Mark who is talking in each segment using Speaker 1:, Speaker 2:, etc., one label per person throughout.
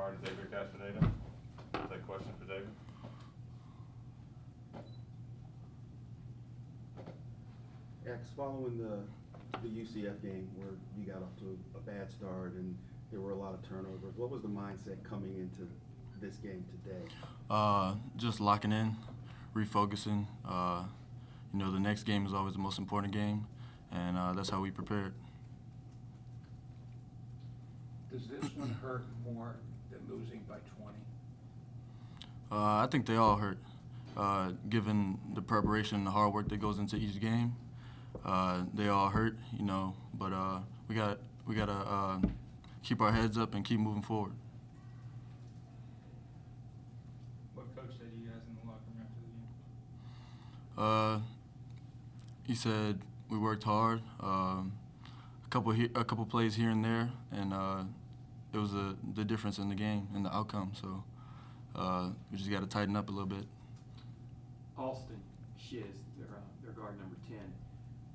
Speaker 1: guard Xavier Castaneda. Is that question for David?
Speaker 2: X, following the UCF game where you got off to a bad start and there were a lot of turnovers, what was the mindset coming into this game today?
Speaker 3: Just locking in, refocusing. You know, the next game is always the most important game, and that's how we prepared.
Speaker 4: Does this one hurt more than losing by 20?
Speaker 3: I think they all hurt, given the preparation and the hard work that goes into each game. They all hurt, you know, but we gotta keep our heads up and keep moving forward.
Speaker 5: What coach said to you guys in the locker room after the game?
Speaker 3: He said we worked hard, a couple plays here and there, and it was the difference in the game and the outcome. So we just got to tighten up a little bit.
Speaker 6: Alston Shiz, their guard number 10,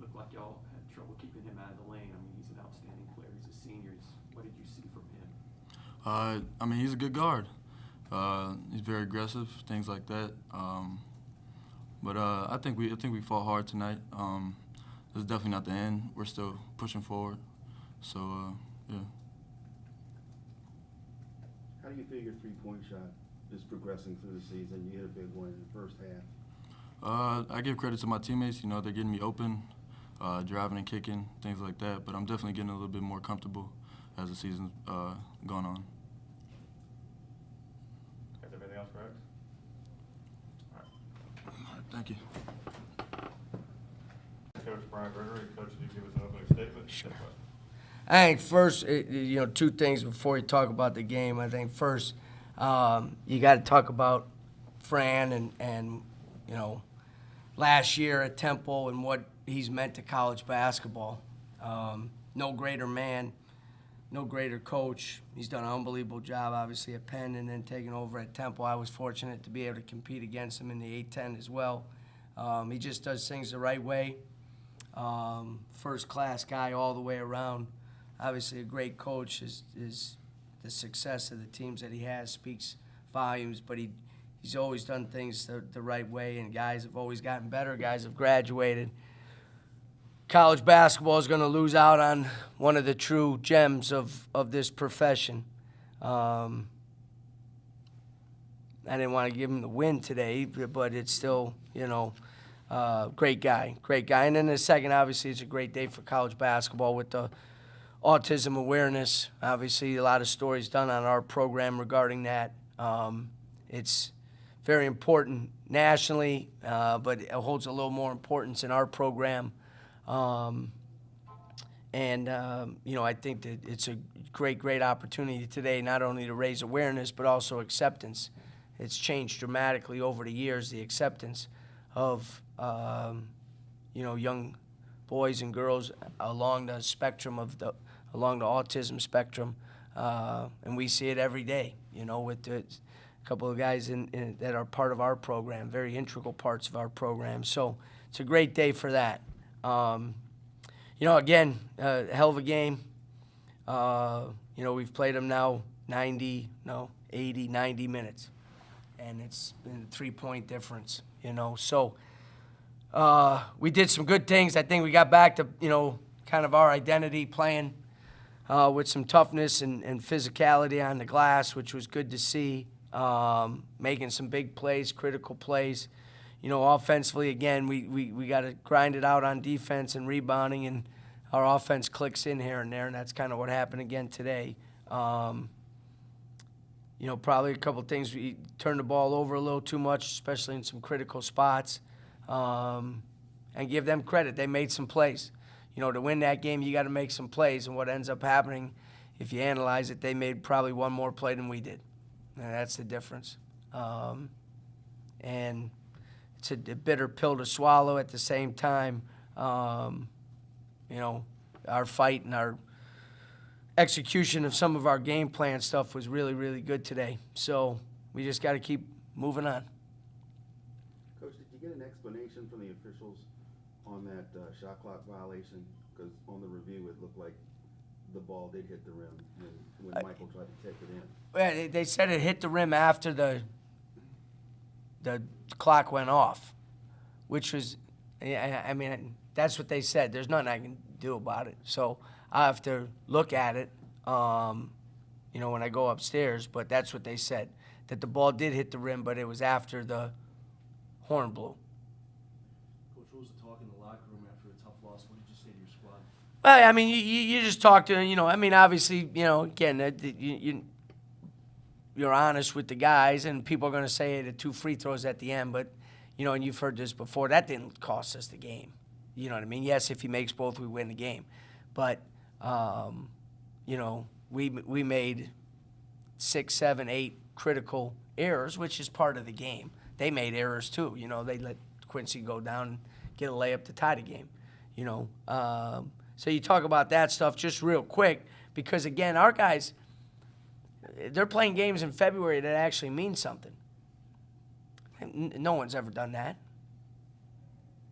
Speaker 6: looked like y'all had trouble keeping him out of the lane. I mean, he's an outstanding player. He's a senior. What did you see from him?
Speaker 3: I mean, he's a good guard. He's very aggressive, things like that. But I think we fought hard tonight. This is definitely not the end. We're still pushing forward. So yeah.
Speaker 2: How do you feel your three-point shot is progressing through the season? You hit a big one in the first half.
Speaker 3: I give credit to my teammates. You know, they're getting me open, driving and kicking, things like that. But I'm definitely getting a little bit more comfortable as the season's gone on.
Speaker 1: Is there anything else for X?
Speaker 3: All right, thank you.
Speaker 1: Coach Brian Gregory, Coach, you give us an opening statement?
Speaker 7: Sure. I think first, two things before you talk about the game. I think first, you got to talk about Fran and last year at Temple and what he's meant to college basketball. No greater man, no greater coach. He's done an unbelievable job, obviously, at Penn and then taking over at Temple. I was fortunate to be able to compete against him in the A-10 as well. He just does things the right way. First-class guy all the way around. Obviously, a great coach. Is the success of the teams that he has speaks volumes, but he's always done things the right way, and guys have always gotten better. Guys have graduated. College basketball is going to lose out on one of the true gems of this profession. I didn't want to give him the win today, but it's still, great guy. And then the second, obviously, it's a great day for college basketball with the autism awareness. Obviously, a lot of stories done on our program regarding that. It's very important nationally, but it holds a little more importance in our program. I think that it's a great opportunity today, not only to raise awareness, but also acceptance. It's changed dramatically over the years, the acceptance of, young boys and girls along the spectrum along the autism spectrum. And we see it every day, with a couple of guys that are part of our program, very integral parts of our program. So it's a great day for that. Again, a hell of a game. We've played them now 80, 90 minutes. And it's been a 3-point difference, So we did some good things. I think we got back to, kind of our identity, playing with some toughness and physicality on the glass, which was good to see. Making some big plays, critical plays. Offensively, again, we got to grind it out on defense and rebounding, and our offense clicks in here and there, and that's kind of what happened again today. Probably a couple things. We turned the ball over a little too much, especially in some critical spots. And give them credit. They made some plays. To win that game, you got to make some plays, and what ends up happening, if you analyze it, they made probably one more play than we did. And that's the difference. And it's a bitter pill to swallow at the same time. Our fight and our execution of some of our game plan stuff was really, really good today. So we just got to keep moving on.
Speaker 2: Coach, did you get an explanation from the officials on that shot clock violation? Because on the review, it looked like the ball did hit the rim when Michael tried to take it in.
Speaker 7: Well, they said it hit the rim after the clock went off, which was, I mean, that's what they said. There's nothing I can do about it. So I have to look at it, when I go upstairs. But that's what they said, that the ball did hit the rim, but it was after the horn blew.
Speaker 8: Coach, what was the talk in the locker room after a tough loss? What did you say to your squad?
Speaker 7: Well, I mean, you just talk to, obviously, again, you're honest with the guys, and people are going to say the 2 free throws at the end, but, and you've heard this before, that didn't cost us the game. You know what I mean? Yes, if he makes both, we win the game. But, we made 6, 7, 8 critical errors, which is part of the game. They made errors too. They let Quincy go down and get a layup to tie the game. So you talk about that stuff just real quick because, again, our guys, they're playing games in February that actually mean something. No one's ever done that.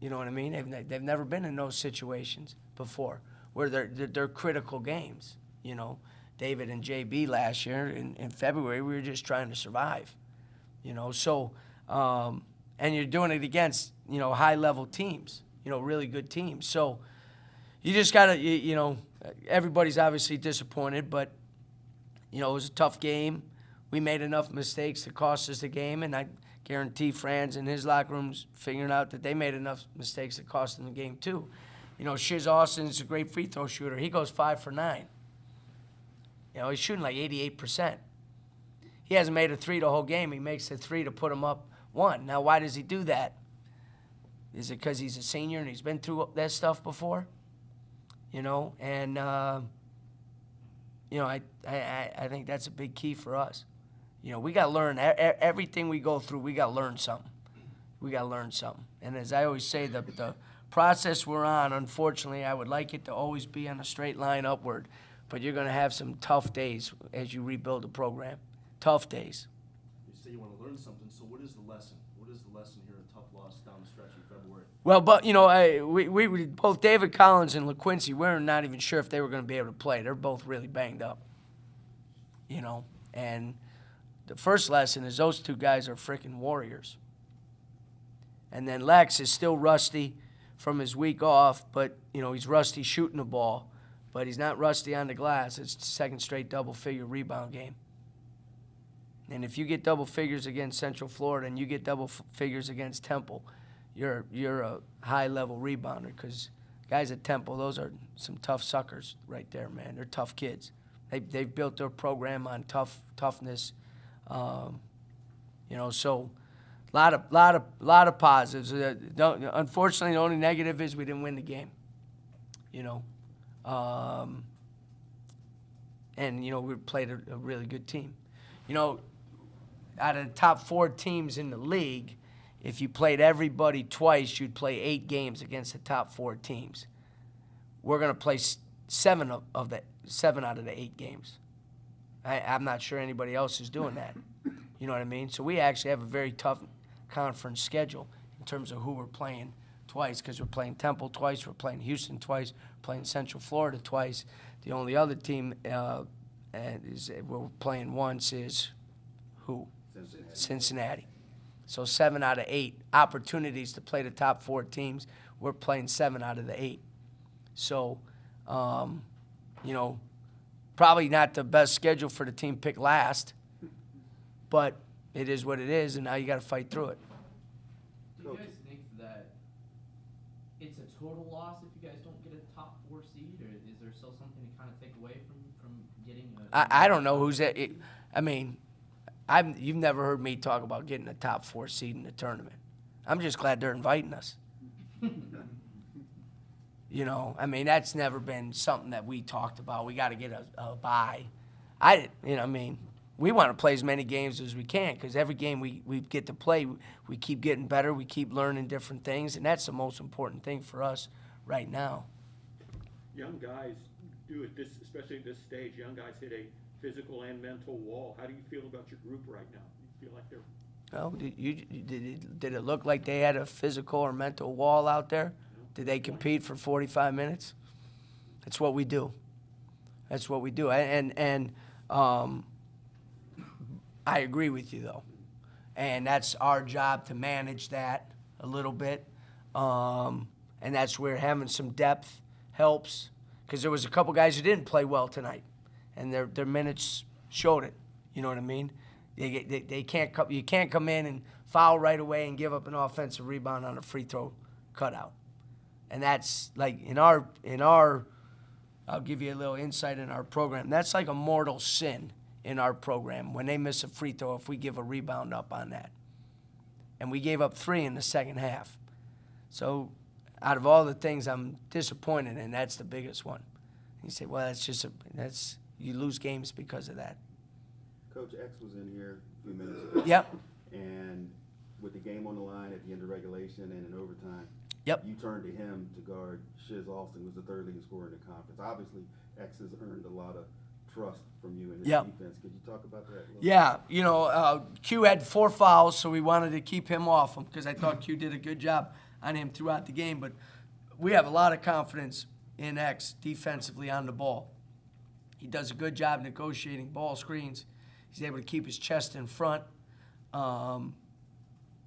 Speaker 7: You know what I mean? They've never been in those situations before where they're critical games. David and JB last year in February, we were just trying to survive. So and you're doing it against high-level teams, really good teams. So you just gotta, everybody's obviously disappointed, but it was a tough game. We made enough mistakes to cost us the game, and I guarantee Franz in his locker room's figuring out that they made enough mistakes to cost them the game too. Shiz Austin's a great free throw shooter. He goes 5 for 9. He's shooting like 88%. He hasn't made a 3 the whole game. He makes a 3 to put him up 1. Now, why does he do that? Is it because he's a senior and he's been through that stuff before? And I think that's a big key for us. We got to learn everything we go through. We got to learn something. And as I always say, the process we're on, unfortunately, I would like it to always be on a straight line upward. But you're going to have some tough days as you rebuild the program. Tough days.
Speaker 8: You say you want to learn something, so what is the lesson? What is the lesson here, a tough loss down the stretch in February?
Speaker 7: Well, but, we both David Collins and LaQuincy, we're not even sure if they were going to be able to play. They're both really banged up. And the first lesson is those 2 guys are freaking warriors. And then Lex is still rusty from his week off, but, he's rusty shooting the ball. But he's not rusty on the glass. It's the second straight double-figure rebound game. And if you get double figures against Central Florida and you get double figures against Temple, you're a high-level rebounder because guys at Temple, those are some tough suckers right there, man. They're tough kids. They've built their program on toughness. So lot of positives. Unfortunately, the only negative is we didn't win the game. And we played a really good team. Out of the top 4 teams in the league, if you played everybody twice, you'd play 8 games against the top 4 teams. We're going to play 7 out of the 8 games. I'm not sure anybody else is doing that. You know what I mean? So we actually have a very tough conference schedule in terms of who we're playing twice because we're playing Temple twice, we're playing Houston twice, we're playing Central Florida twice. The only other team we're playing once is who? Cincinnati. So 7 out of 8 opportunities to play the top 4 teams. We're playing 7 out of the 8. So, probably not the best schedule for the team picked last, but it is what it is, and now you got to fight through it.
Speaker 9: Do you guys think that it's a total loss if you guys don't get a top 4 seed, or is there still something to kind of take away from getting a...
Speaker 7: I don't know who's at it. I mean, you've never heard me talk about getting a top 4 seed in the tournament. I'm just glad they're inviting us. That's never been something that we talked about. We got to get a bye. We want to play as many games as we can because every game we get to play, we keep getting better, we keep learning different things, and that's the most important thing for us right now.
Speaker 10: Young guys do it, especially at this stage, young guys hit a physical and mental wall. How do you feel about your group right now? You feel like they're...
Speaker 7: Well, did it look like they had a physical or mental wall out there? Did they compete for 45 minutes? That's what we do. And I agree with you, though. And that's our job to manage that a little bit. And that's where having some depth helps, because there was a couple guys who didn't play well tonight, and their minutes showed it. You know what I mean? They can't you can't come in and foul right away and give up an offensive rebound on a free throw cutout. And that's like in our I'll give you a little insight in our program. That's like a mortal sin in our program when they miss a free throw if we give a rebound up on that. And we gave up 3 in the second half. So out of all the things I'm disappointed in, that's the biggest one. You say, well, you lose games because of that.
Speaker 2: Coach X was in here a few minutes ago.
Speaker 7: Yep.
Speaker 2: And with the game on the line at the end of regulation and in overtime,
Speaker 7: Yep.
Speaker 2: you turned to him to guard Shiz Alston, who's the third leading scorer in the conference. Obviously, X has earned a lot of trust from you in his
Speaker 7: Yep.
Speaker 2: defense. Could you talk about that a little
Speaker 7: Yeah, Q had 4 fouls, so we wanted to keep him off him because I thought Q did a good job on him throughout the game. But we have a lot of confidence in X defensively on the ball. He does a good job negotiating ball screens. He's able to keep his chest in front. And,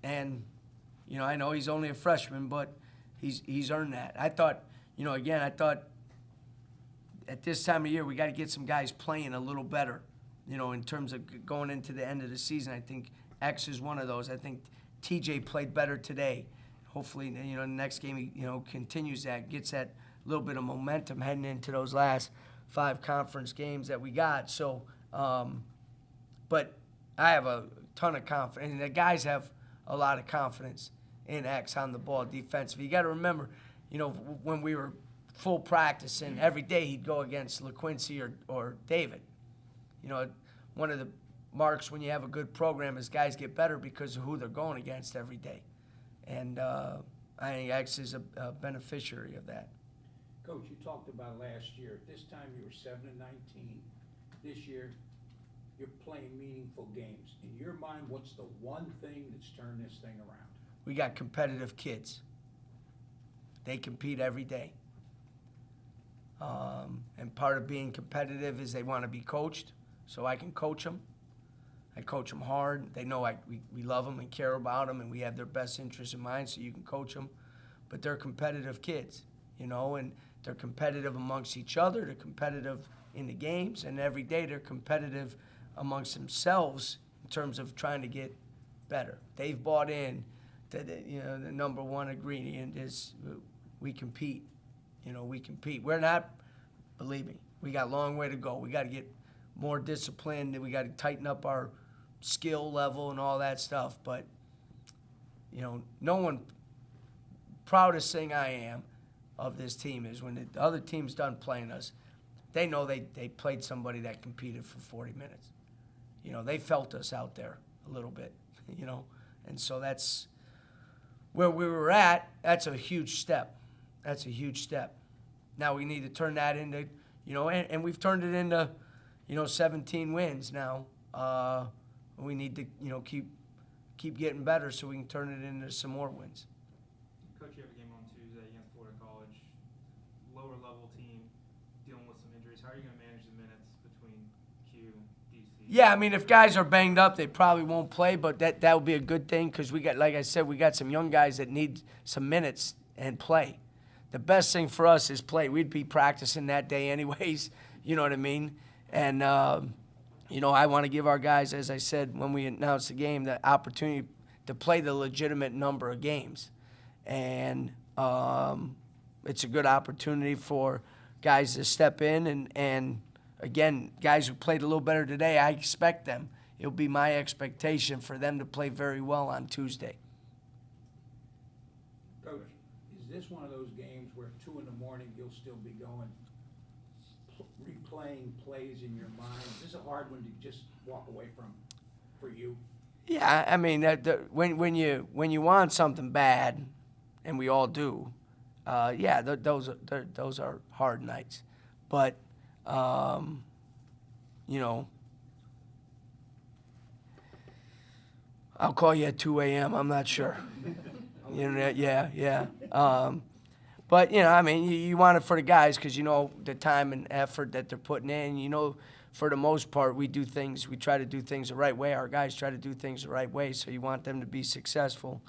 Speaker 7: I know he's only a freshman, but he's earned that. I thought at this time of year, we got to get some guys playing a little better, in terms of going into the end of the season. I think X is one of those. I think TJ played better today. Hopefully, the next game he, continues that, gets that little bit of momentum heading into those last 5 conference games that we got. So, but I have a ton of confidence, and the guys have a lot of confidence in X on the ball defensively. You got to remember, when we were full practicing, every day he'd go against LaQuincy or David. One of the marks when you have a good program is guys get better because of who they're going against every day. And I think X is a beneficiary of that.
Speaker 4: Coach, you talked about last year. At this time, you were 7-19. This year, you're playing meaningful games. In your mind, what's the one thing that's turned this thing around?
Speaker 7: We got competitive kids. They compete every day. And part of being competitive is they want to be coached, so I can coach them. I coach them hard. They know we love them and care about them, and we have their best interests in mind, so you can coach them. But they're competitive kids, and they're competitive amongst each other. They're competitive in the games, and every day they're competitive amongst themselves in terms of trying to get better. They've bought in that the number one ingredient is we compete. We compete. We're not, believe me, we got a long way to go. We got to get more disciplined, and we got to tighten up our skill level and all that stuff. But, no one, proudest thing I am of this team is when the other team's done playing us, they know they played somebody that competed for 40 minutes. They felt us out there a little bit, and so that's where we were at. That's a huge step. That's a huge step. Now we need to turn that into, and we've turned it into, 17 wins now. We need to, keep getting better so we can turn it into some more wins.
Speaker 5: Coach, you have a game on Tuesday against Florida College. Lower level team dealing with some injuries. How are you going to manage the minutes between Q, DC?
Speaker 7: Yeah, I mean, if guys are banged up, they probably won't play, but that would be a good thing because we got, like I said, we got some young guys that need some minutes and play. The best thing for us is play. We'd be practicing that day anyways, you know what I mean? And, I want to give our guys, as I said, when we announced the game, the opportunity to play the legitimate number of games. And it's a good opportunity for guys to step in. And again, guys who played a little better today, I expect them. It'll be my expectation for them to play very well on Tuesday.
Speaker 4: Coach, is this one of those games where 2 in the morning you'll still be going, replaying plays in your mind? Is this a hard one to just walk away from for you?
Speaker 7: Yeah, I mean, when you want something bad, and we all do, those are hard nights. But I'll call you at 2 a.m. I'm not sure. Yeah. But I mean, you want it for the guys because the time and effort that they're putting in. for the most part, we try to do things the right way. Our guys try to do things the right way, so you want them to be successful.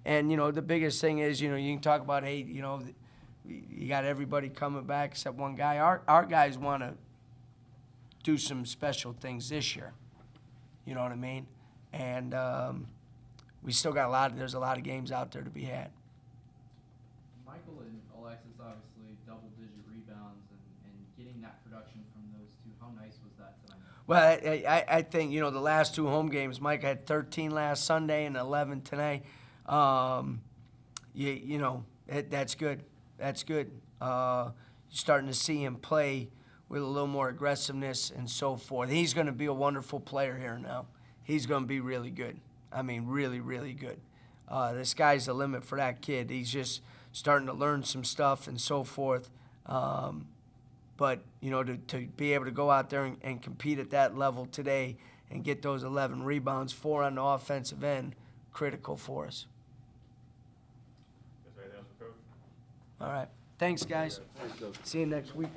Speaker 7: And, the biggest thing is, you can talk about, hey, you got everybody coming back except one guy. Our guys want to do some special things this year. You know what I mean? And we still got there's a lot of games out there to be had.
Speaker 9: Michael and Alexis obviously double-digit rebounds and getting that production from those two. How nice was that tonight?
Speaker 7: Well, I think, the last two home games, Mike had 13 last Sunday and 11 tonight. That's good. That's good. You're starting to see him play with a little more aggressiveness and so forth. He's going to be a wonderful player here now. He's going to be really good. I mean, really, really good. The sky's the limit for that kid. He's just starting to learn some stuff and so forth. But, to be able to go out there and compete at that level today and get those 11 rebounds, 4 on the offensive end, critical for us.
Speaker 1: Is there anything else for Coach?
Speaker 7: All right. Thanks, guys.
Speaker 2: Thanks, Coach.
Speaker 7: See you next week.